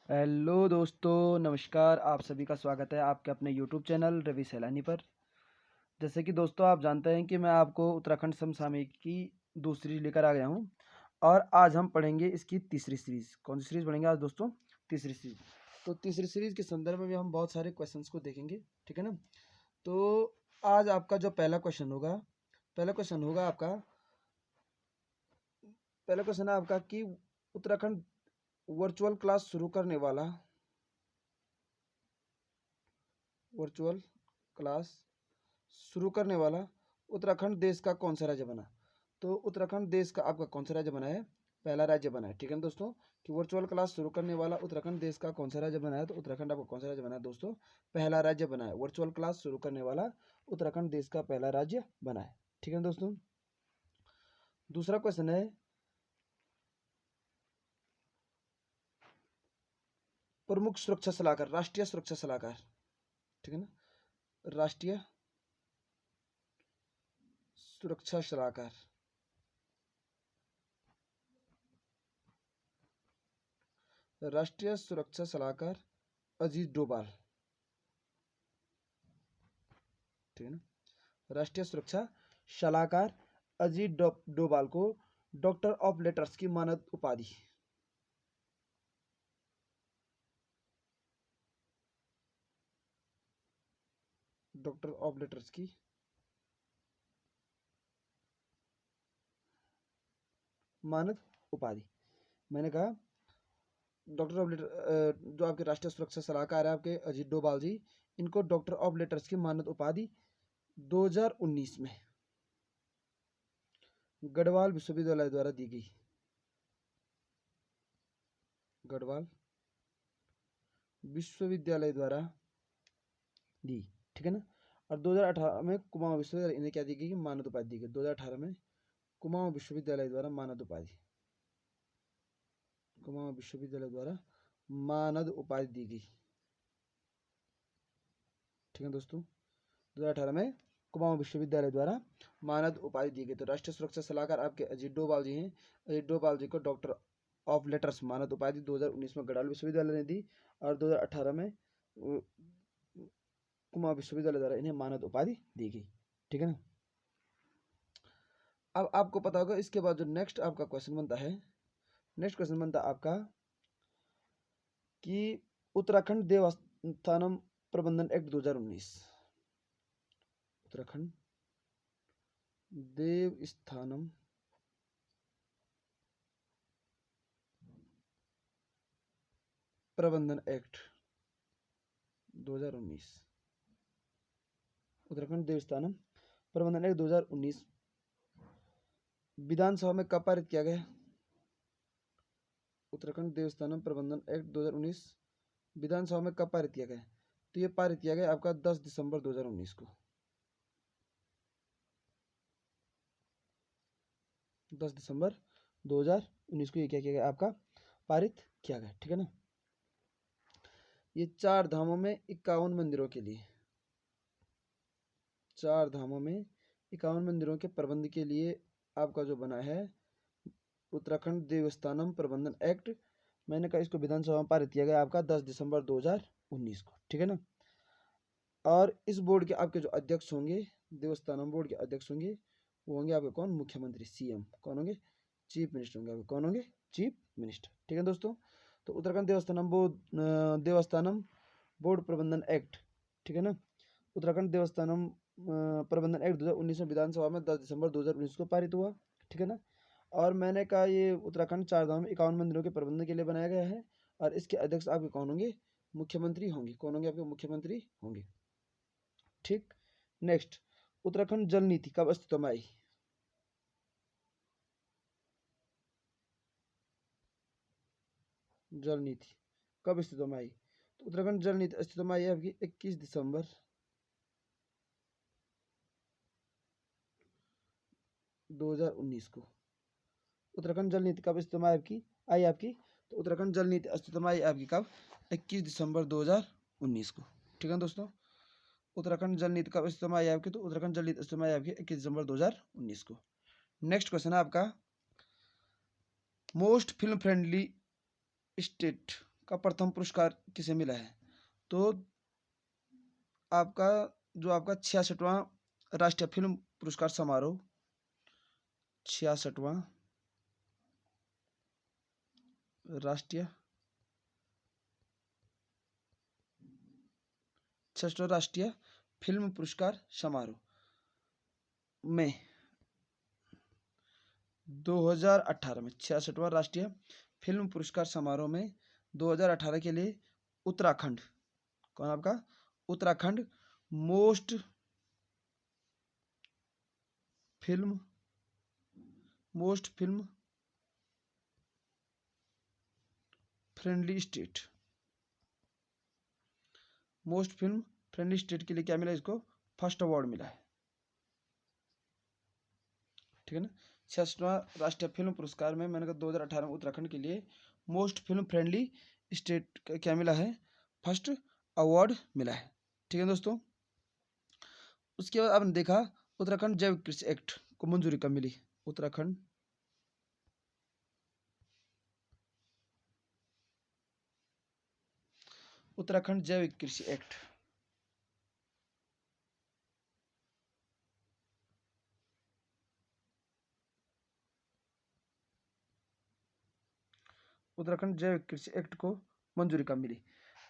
Hello दोस्तों, नमस्कार। आप सभी का स्वागत है आपके अपने यूट्यूब चैनल रवि सैलानी पर। जैसे कि दोस्तों आप जानते हैं कि मैं आपको उत्तराखंड समसामयिक की दूसरी लेकर आ गया हूं और आज हम पढ़ेंगे इसकी तीसरी सीरीज़। कौन सी सीरीज़ पढ़ेंगे आज दोस्तों? तीसरी सीरीज़। तो तीसरी सीरीज़ के संदर्भ में हम बहुत सारे क्वेश्चंस को देखेंगे, ठीक है ना। तो आज आपका जो पहला क्वेश्चन है आपका कि Uttarakhand virtual class virtual class शुरू करने वाला उत्तराखंड देश का कौन सा राज्य बना? तो उत्तराखंड देश का आपका कौन सा राज्य बना है? पहला राज्य बना है, ठीक है ना दोस्तों। कि वर्चुअल क्लास शुरू करने वाला उत्तराखंड देश का कौन सा राज्य बना है? तो उत्तराखंड आपका कौन सा राज्य बना है दोस्तों? पहला राज्य बना है। वर्चुअल क्लास शुरू करने वाला उत्तराखंड देश का पहला राज्य बना है, ठीक है ना दोस्तों। दूसरा क्वेश्चन है, प्रमुख सुरक्षा सलाहकार, राष्ट्रीय सुरक्षा सलाहकार, ठीक है ना। राष्ट्रीय सुरक्षा सलाहकार, राष्ट्रीय सुरक्षा सलाहकार अजीत डोभाल, ठीक है ना। राष्ट्रीय सुरक्षा सलाहकार अजीत डोभाल को डॉक्टर ऑफ लेटर्स की मानद उपाधि, डॉक्टर ऑफ लेटर्स की मानद उपाधि। मैंने कहा डॉक्टर ऑफ लेटर, जो आपके राष्ट्रीय सुरक्षा सलाहकार है आपके अजीत डोभाल जी, इनको डॉक्टर ऑफ लेटर्स की मानद उपाधि 2019 में गढ़वाल विश्वविद्यालय द्वारा दी गई। गढ़वाल विश्वविद्यालय द्वारा दी, ठीक है ना। और 2018 में कुमाऊं विश्वविद्यालय इन्हें क्या दी गई? मानद उपाधि दी गई। 2018 में कुमाऊं विश्वविद्यालय द्वारा मानद उपाधि, कुमाऊं विश्वविद्यालय द्वारा मानद उपाधि दी गई, ठीक है दोस्तों। 2018 में कुमाऊं विश्वविद्यालय द्वारा मानद उपाधि दी गई। तो राष्ट्रीय सुरक्षा सलाहकार आपके अजीत डोभाल जी हैं। अजीत डोभाल जी को डॉक्टर ऑफ लेटर्स मानद उपाधि 2019 में गढ़वाल विश्वविद्यालय ने दी और 2018 में कुमाऊं विश्वविद्यालय द्वारा इन्हें मानद उपाधि दी गई, ठीक है ना। अब आपको पता होगा इसके बाद जो नेक्स्ट आपका क्वेश्चन बनता है, नेक्स्ट क्वेश्चन बनता है आपका कि उत्तराखंड देवस्थानम प्रबंधन एक्ट 2019, उत्तराखंड देवस्थानम प्रबंधन एक्ट 2019, उत्तराखंड देवस्थानम प्रबंधन एक्ट 2019 विधानसभा में कब पारित किया गया? उत्तराखंड देवस्थानम प्रबंधन एक्ट 2019 विधानसभा में कब पारित किया गया? तो ये पारित किया गया आपका 10 दिसंबर 2019 को। 10 दिसंबर 2019 को ये क्या किया गया? आपका पारित किया गया, ठीक है ना। ये 4 धामों में 51 मंदिरों के लिए, 4 धामों में 51 मंदिरों के प्रबंध के लिए आपका जो बना है उत्तराखंड देवस्थानम प्रबंधन एक्ट, मैंने कहा इसको विधानसभा में पारित किया गया आपका 10 दिसंबर 2019 को, ठीक है ना। और इस बोर्ड के आपके जो अध्यक्ष होंगे, देवस्थानम बोर्ड के अध्यक्ष होंगे, वो होंगे आपके कौन? मुख्यमंत्री, सीएम। कौन होंगे? चीफ मिनिस्टर होंगे आपके। कौन होंगे? चीफ मिनिस्टर, ठीक है दोस्तों। तो उत्तराखंड देवस्थानम बोर्ड प्रबंधन एक्ट, ठीक है ना। उत्तराखंड देवस्थानम प्रबंधन एक्ट 2019 में विधानसभा में 10 दिसंबर 2019 को पारित हुआ, ठीक है ना। और मैंने कहा ये उत्तराखंड 4 धाम 51 मंदिरों के प्रबंधन के लिए बनाया गया है और इसके अध्यक्ष आपके कौन होंगे? मुख्यमंत्री होंगे। कौन होंगे? आपके मुख्यमंत्री होंगे, ठीक। नेक्स्ट, उत्तराखंड जल नीति कब अस्तित्व में आई? जल नीति कब अस्तित्व में आई? तो उत्तराखंड जल नीति अस्तित्व में आई है आपकी 21 दिसंबर 2019 को। उत्तराखंड जल नीति कब अस्तित्व में आई आपकी? तो उत्तराखंड जल नीति अस्तित्व में आई आपकी कब? 21 दिसंबर 2019 को, ठीक है दोस्तों। उत्तराखंड जल नीति कब अस्तित्व में आई आपकी? तो उत्तराखंड जल नीति अस्तित्व में आई आपकी 21 दिसंबर 2019 को। नेक्स्ट क्वेश्चन है आपका, मोस्ट फिल्म फ्रेंडली स्टेट का प्रथम पुरस्कार किसे मिला है? तो आपका जो आपका 66वां राष्ट्रीय फिल्म पुरस्कार समारोह, 66वां राष्ट्रीय 66वां राष्ट्रीय फिल्म पुरस्कार समारोह में 2018 में 66वां राष्ट्रीय फिल्म पुरस्कार समारोह में 2018 के लिए उत्तराखंड, कौन आपका Uttarakhand most film friendly state, most film friendly state के लिए क्या मिला इसको? फर्स्ट अवार्ड मिला है, ठीक है ना। 66वां राष्ट्रीय फिल्म पुरस्कार में मैंने कहा 2018 में उत्तराखंड के लिए मोस्ट फिल्म फ्रेंडली स्टेट का क्या मिला है? फर्स्ट अवार्ड मिला है, ठीक है दोस्तों। उसके बाद आपने देखा उत्तराखंड जैव कृषि एक्ट को मंजूरी कब मिली? उत्तराखंड जैव कृषि एक्ट, उत्तराखंड जैव कृषि एक्ट को मंजूरी कब मिली?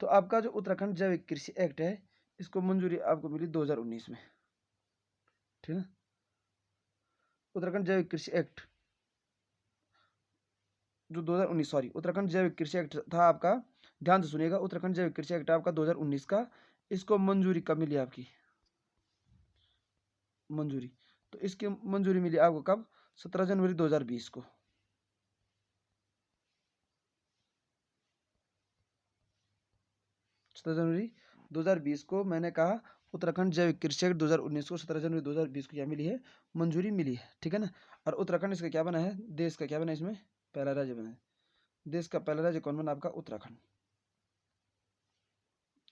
तो आपका जो उत्तराखंड जैव कृषि एक्ट है इसको मंजूरी आपको मिली 2019 में, ठीक है। उत्तराखंड जैव कृषि एक्ट जो 2019 सॉरी उत्तराखंड जैव कृषि एक्ट था आपका, ध्यान से सुनिएगा, उत्तराखंड जैव कृषि एक्ट आपका 2019 का, इसको मंजूरी कब मिली आपकी? मंजूरी, तो इसकी मंजूरी मिली आपको कब? 17 जनवरी 2020 को, 17 जनवरी 2020 को मैंने कहा उत्तराखंड जैविक कृषि एक्ट 2019 को 17 जनवरी 2020 को क्या मिली है? मंजूरी मिली है, ठीक है ना। और उत्तराखंड इसका क्या बना है? देश का क्या बना है? इसमें पहला राज्य बना है। देश का पहला राज्य कौन बना? आपका उत्तराखंड।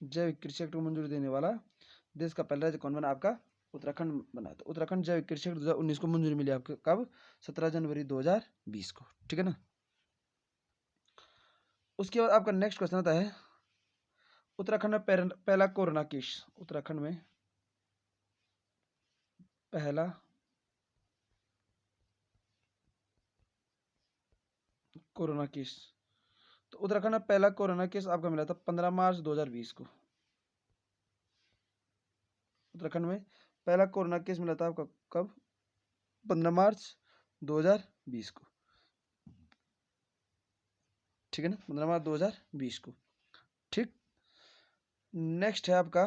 जैविक कृषि एक्ट को मंजूरी देने वाला देश का पहला राज्य कौन बना? आपका उत्तराखंड बना। तो उत्तराखंड जैविक कृषि एक्ट 2019 को मंजूरी मिली आपको कब? 17 जनवरी 2020 को, ठीक है ना। उसके बाद आपका नेक्स्ट क्वेश्चन आता है उत्तराखंड में पहला कोरोना केस, उत्तराखंड में पहला कोरोना केस, तो उत्तराखंड में पहला कोरोना केस आपका मिला था 15 मार्च 2020 को। उत्तराखंड में पहला कोरोना केस मिला था आपका कब? 15 मार्च 2020 को, ठीक है ना, 15 मार्च 2020 को, ठीक। नेक्स्ट है आपका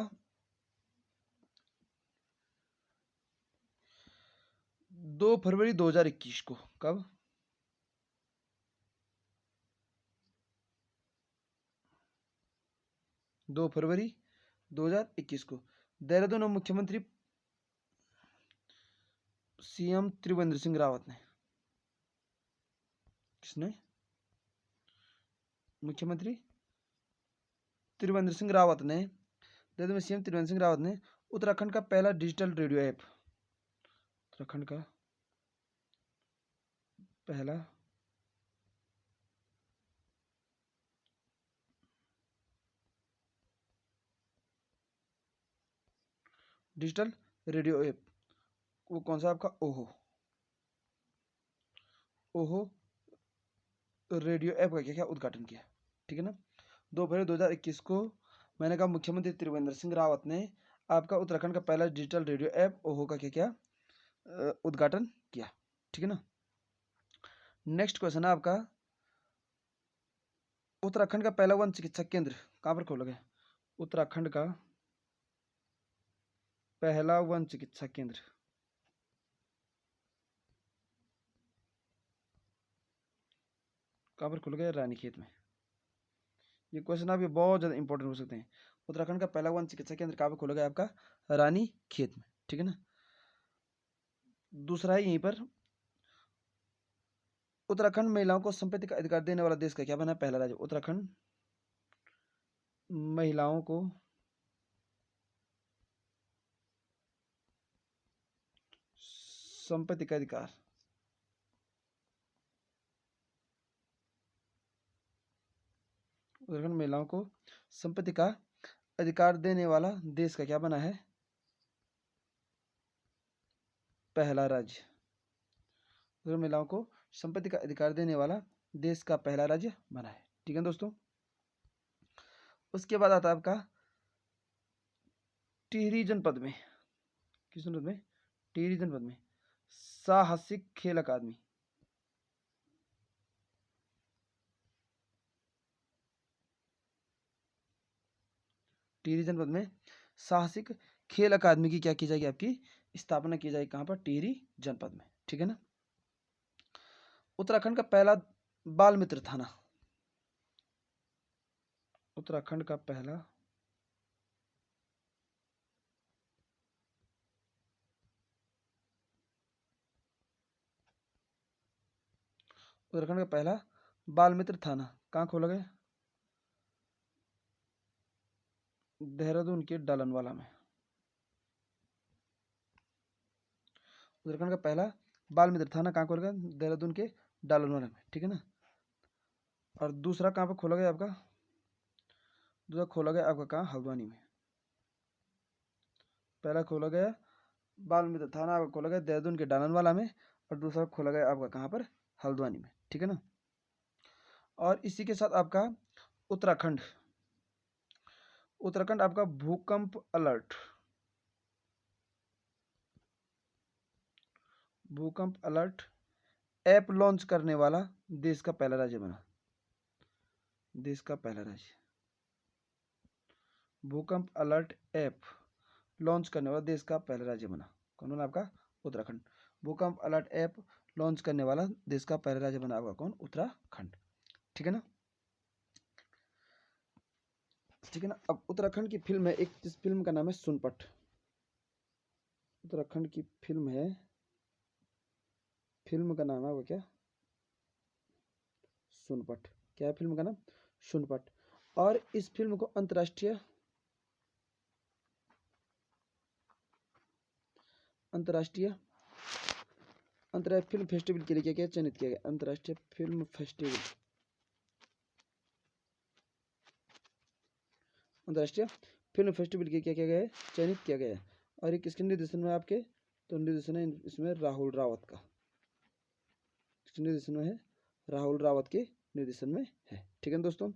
2 फरवरी 2021 को, कब? 2 फरवरी 2021 को देहरादून में मुख्यमंत्री सीएम त्रिवेंद्र सिंह रावत ने, किसने? मुख्यमंत्री त्रिवेंद्र सिंह रावत ने, देहरादून में सीएम त्रिवेंद्र सिंह रावत ने उत्तराखंड का पहला डिजिटल रेडियो ऐप, उत्तराखंड का पहला डिजिटल रेडियो ऐप, वो कौन सा? आपका ओहो, ओहो रेडियो ऐप का क्या क्या उद्घाटन किया, ठीक है ना। 2 फरवरी 2021 को मैंने कहा मुख्यमंत्री त्रिवेंद्र सिंह रावत ने आपका उत्तराखंड का पहला डिजिटल रेडियो ऐप ओहो का क्या क्या उद्घाटन किया, ठीक है ना। नेक्स्ट क्वेश्चन है आपका उत्तराखंड का पहला वन चिकित्सा केंद्र कहाँ पर खोला गया? उत्तराखंड का पहला वन चिकित्सा केंद्र कहाँ पर खोला गया? रानीखेत में। ये क्वेश्चन आपके बहुत ज़्यादा इंपॉर्टेंट हो सकते हैं। उत्तराखंड का पहला वन चिकित्सा केंद्र कहाँ पर खोला गया? आपका रानीखेत में, ठीक है ना। दूसरा है यहीं पर उत्तराखंड महिलाओं को संपत्ति का अधिकार देने वाला देश का क्या बना? पहला राज्य। उत्तराखंड महिलाओं को संपत्ति का अधिकार उत्तराखंड महिलाओं को संपत्ति का अधिकार देने वाला देश का क्या बना है? पहला राज्य। उत्तराखंड महिलाओं को संपत्ति का अधिकार देने वाला देश का पहला राज्य बना है। ठीक है दोस्तों। उसके बाद आता है आपका टिहरी जनपद में, किस जनपद में? टिहरी जनपद में साहसिक खेल अकादमी। टिहरी जनपद में साहसिक खेल अकादमी की क्या की जाएगी? आपकी स्थापना की जाएगी। कहां पर? टिहरी जनपद में। ठीक है ना। उत्तराखंड का पहला बाल मित्र थाना, उत्तराखंड का पहला उत्तराखंड का पहला बाल मित्र थाना कहाँ खोला गया? देहरादून के डालनवाला में। उत्तराखंड का पहला बाल मित्र थाना कहाँ खोला गया? देहरादून के डालनवाला में। ठीक है ना। और दूसरा कहाँ पर खोला गया आपका? दूसरा खोला गया आपका कहाँ? हल्द्वानी में। पहला खोला गया बाल मित्र थाना आपका खोला गया देहरादून के डालनवाला में, और दूसरा खोला गया आपका कहाँ पर? हल्द्वानी में। ठीक है ना। और इसी के साथ आपका उत्तराखंड, उत्तराखंड आपका भूकंप अलर्ट, भूकंप अलर्ट ऐप लॉन्च करने वाला देश का पहला राज्य बना। देश का पहला राज्य भूकंप अलर्ट ऐप लॉन्च करने वाला देश का पहला राज्य बना। कौन बना आपका? उत्तराखंड। भूकंप अलर्ट ऐप लॉन्च करने वाला देश का पहला राज्य बना आपका कौन? उत्तराखंड। ठीक है ना। ठीक है ना। अब उत्तराखंड की फिल्म है एक, जिस फिल्म का नाम है सुनपट। उत्तराखंड की फिल्म है, फिल्म का नाम है वो क्या? सुनपट। क्या है फिल्म का नाम? सुनपट। और इस फिल्म को अंतर्राष्ट्रीय अंतर्राष्ट्रीय फिल्म फेस्टिवल के लिए क्या चयनित किया गया? अंतर्राष्ट्रीय फिल्म फेस्टिवल, अंतर्राष्ट्रीय फिल्म फेस्टिवल के क्या किया गया है? चयनित किया गया है। और ये किसके निर्देशन में आपके? तो निर्देशन है इसमें राहुल रावत का। किसके निर्देशन में है? राहुल रावत के निर्देशन में है। ठीक है दोस्तों।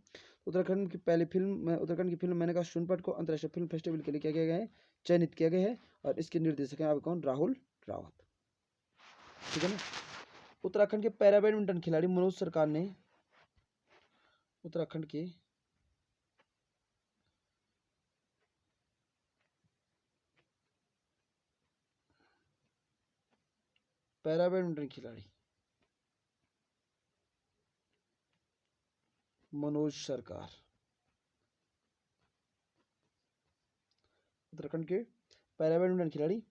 उत्तराखंड की पहली फिल्म, उत्तराखंड की फिल्म मैंने कहा सुनपट को अंतर्राष्ट्रीय फिल्म फेस्टिवल के लिए क्या किया गया है? चयनित किया गया है। और इसके निर्देशक हैं आपके कौन? राहुल रावत। ठीक है ना। उत्तराखंड के पैरा बैडमिंटन खिलाड़ी मनोज सरकार ने, उत्तराखंड के पैरा बैडमिंटन खिलाड़ी मनोज सरकार, उत्तराखंड के पैरा बैडमिंटन खिलाड़ी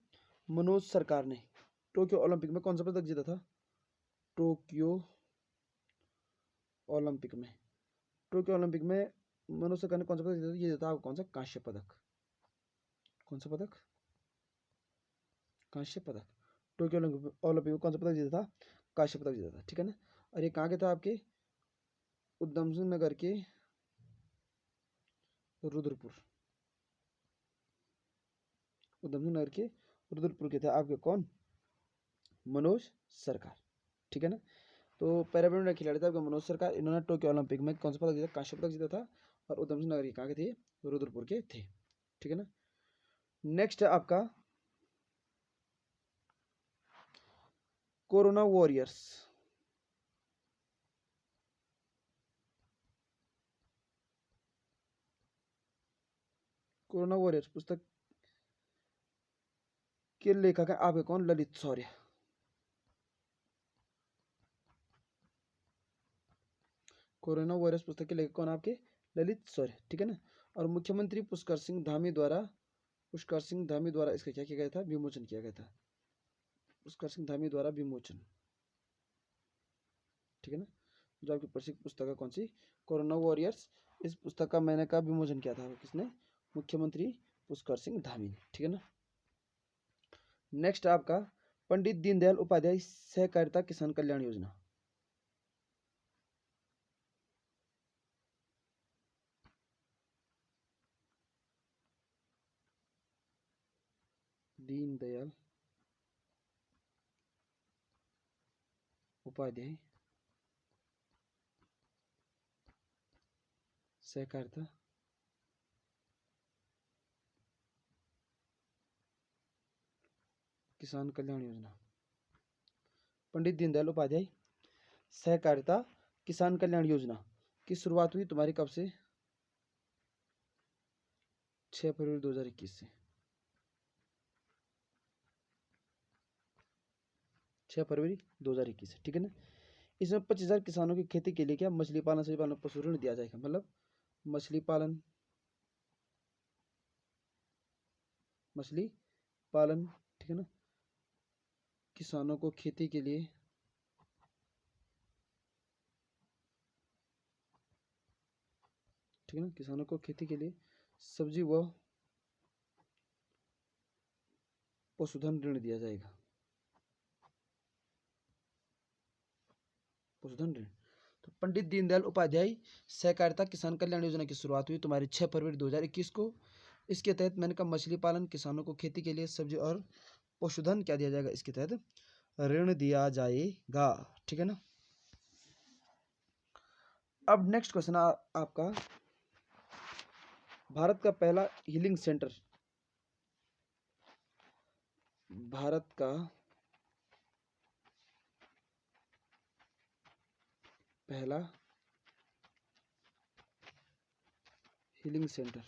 मनोज सरकार ने टोक्यो ओलंपिक में कौन सा पदक जीता था? टोक्यो ओलंपिक में, टोक्यो ओलंपिक में मनोज सरकार ने कौन सा पदक जीता था? ये जीता कौन सा? कांस्य पदक। कौन सा पदक? कांस्य पदक। टोक्यो ओलंपिक में कौन सा पदक जीता था? कांस्य पदक जीता था। ठीक है ना। और ये कहाँ के था? आपके उधम सिंह नगर के रुद्रपुर, उधम सिंह नगर के रुद्रपुर के थे आपके कौन? मनोज सरकार। ठीक है ना। तो पैरा बैडमिंटन खिलाड़ी था आपका मनोज सरकार। इन्होंने टोक्यो ओलंपिक में कौन सा पदक जीता? कांस्य पदक जीता था। और उधम सिंह नगर के कहाँ के थे? रुद्रपुर के थे। ठीक है ना। नेक्स्ट है आपका कोरोना वॉरियर्स। कोरोना वॉरियर्स पुस्तक के लेखक है आपके कौन? ललित शौर्य। कोरोना वायरस पुस्तक के लेखक कौन? आपके ललित शौर्य। ठीक है ना। और मुख्यमंत्री पुष्कर सिंह धामी द्वारा इसका क्या किया गया था? विमोचन किया गया था। पुष्कर सिंह धामी द्वारा विमोचन। ठीक है ना। जो आपकी प्रसिद्ध पुस्तक है कौन सी? Corona warriors. इस पुस्तक का मैंने कहा विमोचन किया था किसने? मुख्यमंत्री पुष्कर सिंह धामी ने। ठीक है ना। नेक्स्ट आपका पंडित दीनदयाल उपाध्याय सहकारिता किसान कल्याण योजना। दीनदयाल उपाध्याय सहकारिता किसान कल्याण योजना। पंडित दीनदयाल उपाध्याय सहकारिता किसान कल्याण योजना की शुरुआत हुई तुम्हारी कब से? 6 फरवरी 2021 से। 6 फरवरी 2021 से, ठीक है ना। इसमें 25,000 किसानों की खेती के लिए क्या मछली पालन सभी पालन पशु ऋण दिया जाएगा। मतलब मछली पालन, ठीक है ना, किसानों को खेती के लिए, ठीक है ना, किसानों को खेती के लिए सब्जी व पशुधन ऋण दिया जाएगा। पशुधन ऋण। तो पंडित दीनदयाल उपाध्याय सहकारिता किसान कल्याण योजना की शुरुआत हुई तुम्हारी 6 फरवरी 2021 को। इसके तहत मैंने कहा मछली पालन किसानों को खेती के लिए सब्जी और पशुधन क्या दिया जाएगा, इसके तहत ऋण दिया जाएगा, ठीक है ना। अब नेक्स्ट क्वेश्चन आपका, भारत का पहला हीलिंग सेंटर, भारत का पहला हीलिंग सेंटर,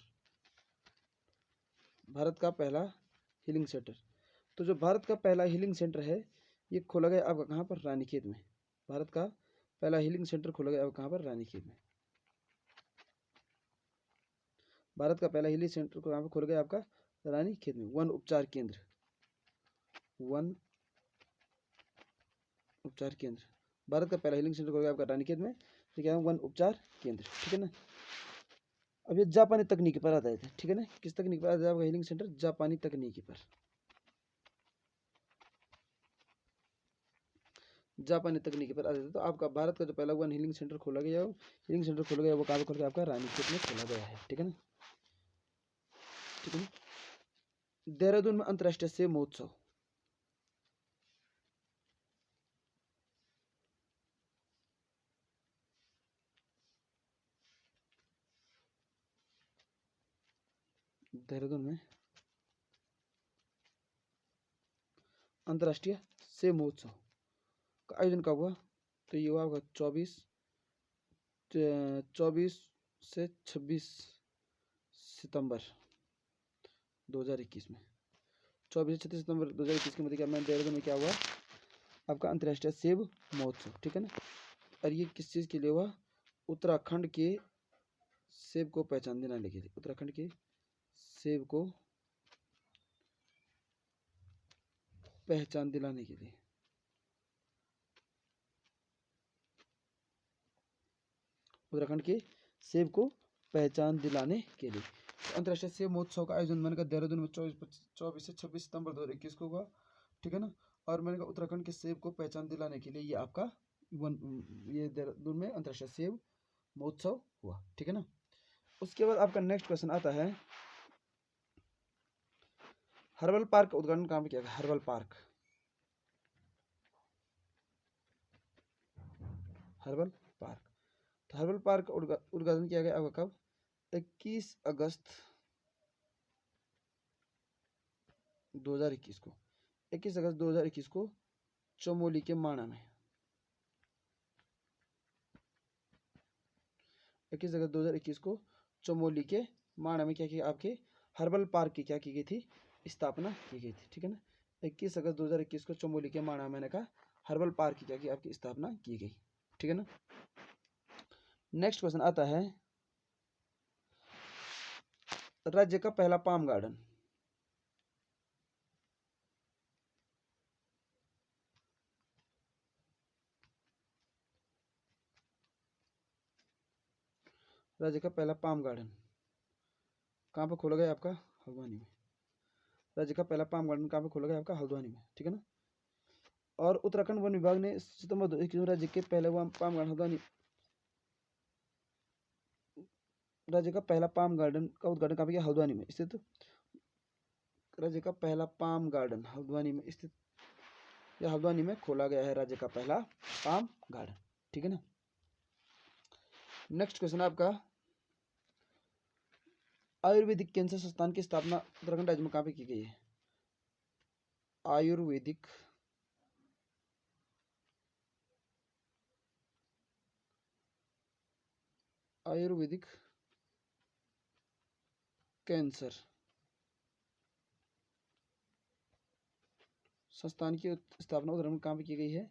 भारत का पहला हीलिंग सेंटर। तो जो भारत का पहला हीलिंग सेंटर है ये खोला गया आपका कहाँ पर? रानीखेत में। भारत का पहला हीलिंग सेंटर खोला गया आपका कहाँ पर? रानीखेत में। भारत का पहला हीलिंग सेंटर कहाँ पर खोला गया आपका? रानीखेत में। वन उपचार केंद्र, वन उपचार केंद्र। भारत का पहला हीलिंग सेंटर खोला गया आपका रानीखेत में, तो क्या है? वन उपचार केंद्र, ठीक है ना। अब ये जापानी तकनीकी पर आधारित है, ठीक है ना। किस तकनीक पर आधारित है आपका हीलिंग सेंटर? जापानी तकनीकी पर, जापानी तकनीकी पर आधारित है। तो आपका भारत का जो पहला वन हीलिंग सेंटर खोला गया, हीलिंग सेंटर खोला गया वो कहाँ पर खोला गया? आपका रानीखेत में खोला गया है, ठीक है ना, ठीक है ना। देहरादून में अंतर्राष्ट्रीय सेब महोत्सव, देहरादून में अंतर्राष्ट्रीय सेब महोत्सव का आयोजन कब हुआ? तो ये हुआ होगा 24 से 26 सितंबर 2021 में। 24 से 36 सितंबर 2021 के मध्य क्या मैं देहरादून में क्या हुआ आपका अंतर्राष्ट्रीय सेब महोत्सव, ठीक है ना। और ये किस चीज़ के लिए हुआ? उत्तराखंड के सेब को पहचान दिलाने के लिए, उत्तराखंड के सेब को पहचान दिलाने के लिए, उत्तराखंड के सेब को पहचान दिलाने के लिए। तो अंतर्राष्ट्रीय सेब महोत्सव का आयोजन मैंने कहा देहरादून में 24 से 26 सितंबर 2021 को हुआ, ठीक है ना। और मैंने कहा उत्तराखंड के सेब को पहचान दिलाने के लिए ये आपका ये देहरादून में अंतर्राष्ट्रीय सेब महोत्सव हुआ, ठीक है ना। उसके बाद आपका नेक्स्ट क्वेश्चन आता है, हर्बल पार्क का उद्घाटन कहाँ पे किया गया? Herbal park, herbal park. तो हर्बल पार्क का उद्घाटन किया गया आपका कब? 21 अगस्त 2021 को, 21 अगस्त 2021 को चमोली के माणा में, 21 अगस्त 2021 को चमोली के माणा में क्या किया? आपके हर्बल पार्क की क्या की गई थी? स्थापना की गई थी, ठीक है ना। 21 अगस्त 2021 को चमोली के माणा मैंने कहा हर्बल पार्क की क्या की? आपकी स्थापना की गई, ठीक है ना। नेक्स्ट क्वेश्चन आता है, राज्य का पहला पाम गार्डन, राज्य का पहला पाम गार्डन कहाँ पर खोला गया? आपका हल्द्वानी में। राज्य का पहला पाम गार्डन कहाँ पर खोला गया? आपका हल्द्वानी में, ठीक है ना। और उत्तराखंड वन विभाग ने सितंबर 2021 राज्य के पहले पाम गार्डन हल्द्वानी, राज्य का पहला पाम गार्डन का उद्घाटन कहाँ पे किया? हल्द्वानी में स्थित राज्य का पहला पाम गार्डन हल्द्वानी में स्थित, या हल्द्वानी में खोला गया है राज्य का पहला पाम गार्डन। ठीक है ना। नेक्स्ट क्वेश्चन आपका, आयुर्वेदिक कैंसर संस्थान की स्थापना उत्तराखंड राज्य में कहाँ पे की गई है? आयुर्वेदिक कैंसर संस्थान की स्थापना उत्तराखंड में कहाँ पे की गई है?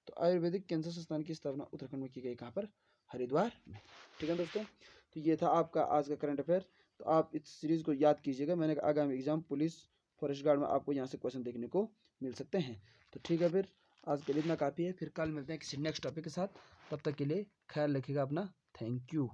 तो आयुर्वेदिक कैंसर संस्थान की स्थापना उत्तराखंड में की गई, कहाँ पर? हरिद्वार में। ठीक है दोस्तों, तो ये था आपका आज का करंट अफेयर। तो आप इस सीरीज को याद कीजिएगा, मैंने आगामी एग्जाम पुलिस फॉरेस्ट गार्ड में आपको यहाँ से क्वेश्चन देखने को मिल सकते हैं। तो ठीक है, फिर आज के लिए इतना काफ़ी है, फिर कल मिलते हैं किसी नेक्स्ट टॉपिक के साथ। तब तक के लिए ख्याल रखिएगा अपना। Thank you.